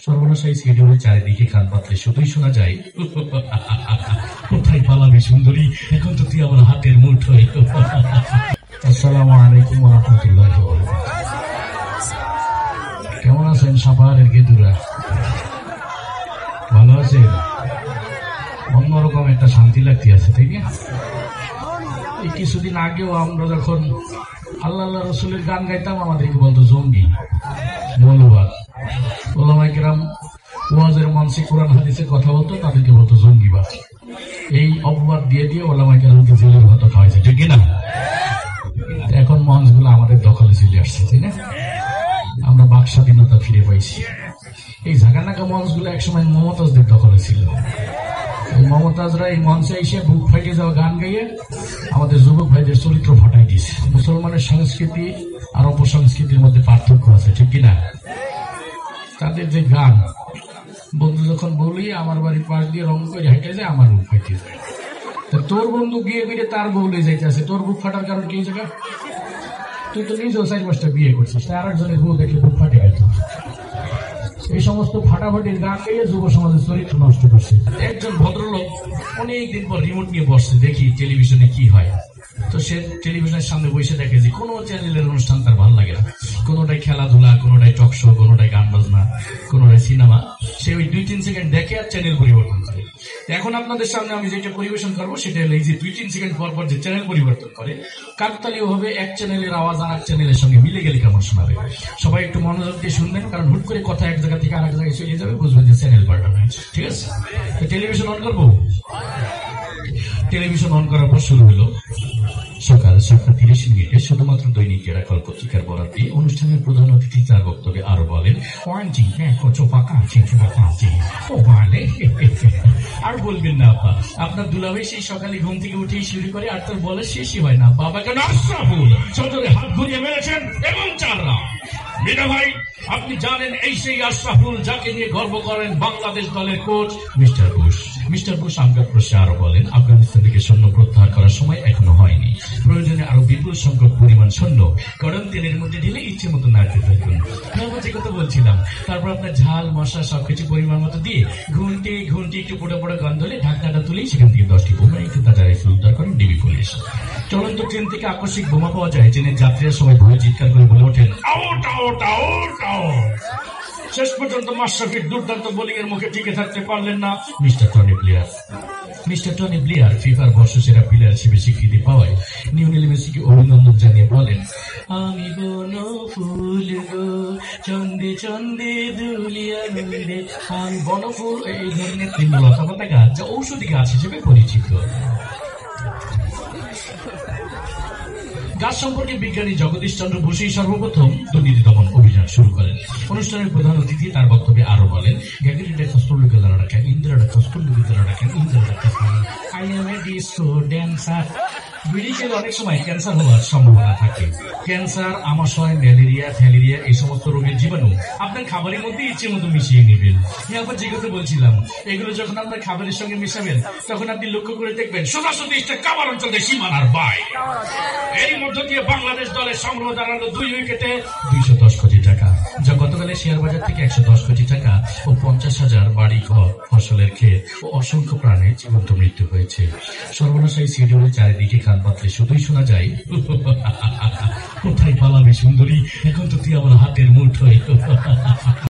সর্বনাশাই শিডিউলের চারিদিকে কান পাতলে শুধুই শোনা যায়, কোথায় পালাবি সুন্দরী, এখন তো তুই আমার হাতের মুঠোয়। আসসালামু আলাইকুম ওয়া রাহমাতুল্লাহি ওয়া বারাকাতুহু। কেমন আছেন সাপাহারের গেদুরা? ভালো আছেন? অন্যরকম একটা শান্তি লাগতে আছে, তাই না? এই কিছুদিন আগেও আমরা যখন আল্লাহ আল্লাহ রসুলের গান গাইতাম আমাদেরকে বলতো জঙ্গি, মৌলবাদ। ওলামায়ে কেরাম ওয়াজের মঞ্চে কোরআন হাদিসের কথা বলতো, তাদেরকে বলতো জঙ্গিবাদ। এই অপবাদ দিয়ে দিয়ে ওলামায়ে কেরামকে জেলের ভাত খাওয়াইছে, ঠিক না? এখন মঞ্চগুলো আমাদের দখলে চলে আসছে, তাই না? আমরা বাক স্বাধীনতা ফিরে পাইছি। এই ঝাঁকানাকা মঞ্চগুলো একসময় মমতাজদের দখলে ছিল। মমতাজরা এই মঞ্চে এসে বুক ফাইটে যাওয়া গান গাইয়ে আমাদের যুবক ভাইদের চরিত্র ফাটাই দিয়েছে। মুসলমানের সংস্কৃতি আর অপসংস্কৃতির মধ্যে পার্থক্য আছে, ঠিক কিনা? তাদের যে গান, বন্ধু যখন বলি আমার বাড়ির পাশ দিয়ে রং করে হেঁটে যায়, আমার বুক ফাইটে যায়। তোর বন্ধু গিয়ে গিয়ে তার বউলে যাইতেছে, তোর বুক ফাটার কারণ কি জায়গা? তুই তো নিজেও 4-5টা বিয়ে করছিস, তার আরেকজনের বউ দেখে বুক ফাটে গেল। এই সমস্ত ফাটাফাটির গান গিয়ে যুব সমাজের চরিত্র নষ্ট করছে। একজন ভদ্রলোক অনেকদিন পর রিমোট নিয়ে বসছে, দেখি টেলিভিশনে কি হয়। তো সে টেলিভিশনের সামনে বসে দেখে যে কোনো চ্যানেলের অনুষ্ঠান তার ভালো লাগে না। কোনোটাই খেলাধুলা, কোনোটাই টক শো, কোনোটাই গান বাজনা, কোনোটাই সিনেমা। সে ওই 2-3 সেকেন্ড দেখে আর চ্যানেল পরিবর্তন করে। এখন আপনাদের সামনে আমি যেটা পরিবেশন করবো সেটা হলো এই যে 2-3 সেকেন্ড পর পর যে চ্যানেল পরিবর্তন করে, কাকতালীয় ভাবে এক চ্যানেলের আওয়াজ আর এক চ্যানেলের সঙ্গে মিলে গেলে কেমন শোনাবে। সবাই একটু মনোযোগ দিয়ে শুনবেন, কারণ হুট করে কথা এক জায়গা থেকে আরেক জায়গায় চলে যাবে, বুঝবেন যে চ্যানেল পাল্টানো হয়েছে। ঠিক আছে, টেলিভিশন অন করবো। টেলিভিশন অন করার পর শুরু হলো সকাল 7:30 শুধুমাত্র দৈনিক এরাকল পত্রিকার বরাত দিয়ে অনুষ্ঠানের প্রধান অতিথি তার বক্তব্যে আরো বলেন, আর বলবেন না আপা, আপনার দুলাভাই সেই সকালে ঘুম থেকে উঠেই শুরু করে আর তার বলে শেষই হয় না। বাবাকে আশরাফুল সদরে হাত ঘুরিয়ে মেরেছেন এবং 4 রাউন্ড। মিনা ভাই, আপনি জানেন এই সেই আশরাফুল যাকে নিয়ে গর্ব করেন বাংলাদেশ দলের coach mister Bush. Mister Bush Afghan প্রশ্নে আরো বলেন, আফগানিস্তান থেকে সৈন্য প্রত্যাহার করার সময় এখনো হয়নি, প্রয়োজনে আরো বিপুল সংখ্যক পরিমাণ সৈন্য গরম তেলের মধ্যে ঢেলে ইচ্ছে মতো নাড়তে থাকুন। যে কথা বলছিলাম, তারপর আপনার ঝাল মশলা সবকিছু পরিমাণ মতো দিয়ে ঘন্টি ঘন্টি একটু পোড়া পোড়া গন্ধ হলে ঢাকনাটা তুলেই সেখান থেকে 10টি বোমা একটু তাজা রাইফেল উদ্ধার করেন ডিবি পুলিশ। চলন্ত ট্রেন থেকে আকস্মিক বোমা পাওয়া যায়, ট্রেনের যাত্রীরা সবাই ভয়ে চিৎকার করে বলে ওঠেন, আউট আউট আউট আউট। শেষ পর্যন্ত মাশরাফির দুর্দান্ত বোলিং এর মুখে টিকে থাকতে পারলেন না mister Tony Blair. Mister Tony Blair ফিফার বর্ষসেরা প্লেয়ার হিসেবে স্বীকৃতি পাওয়ায় লিওনেল মেসিকে অভিনন্দন জানিয়ে বলেন, আমি বন ফুল গো চন্দে চন্দে দুলিয়া নুরে, আমি বনফুল। এই ধরনের 3 লতাপাতা গাছ যা ঔষধি গাছ হিসেবে পরিচিত। গাছ সম্পর্কে বিজ্ঞানী জগদীশ চন্দ্র বসুই সর্বপ্রথম দুর্নীতি দমন অভিযান শুরু করেন। অনুষ্ঠানের প্রধান অতিথি তার বক্তব্যে আরো বলেন, বিড়ি খেলে অনেক সময় ক্যান্সার হওয়ার সম্ভাবনা থাকে। ক্যান্সার, আমাশয়, ম্যালেরিয়া, ফ্যালেরিয়া এই সমস্ত রোগের জীবাণু আপনার খাবারের মধ্যে ইচ্ছে মতো মিশিয়ে নেবেন। আমি আবার যে কথা বলছিলাম, এগুলো যখন আপনার খাবারের সঙ্গে মিশাবেন তখন আপনি লক্ষ্য করে দেখবেন সোজাসুজি কাবার অঞ্চলে সীমানার বাইরে। এর মধ্য দিয়ে বাংলাদেশ দলের সংগ্রহ দাঁড়ালো 2 উইকেটে 210 কোটি টাকা, যা গতকালের শেয়ার বাজার থেকে 110 কোটি টাকা ও 50,000 বাড়ি ঘর, ফসলের ক্ষেত ও অসংখ্য প্রাণের জীবন্ত মৃত্যু হয়েছে। সর্বনাশাই শিডিউলের চারিদিকে কান পাতলে শুধুই শোনা যায়, কোথায় পালাবি সুন্দরী, এখন তো তুই আমার হাতের মুঠোয়।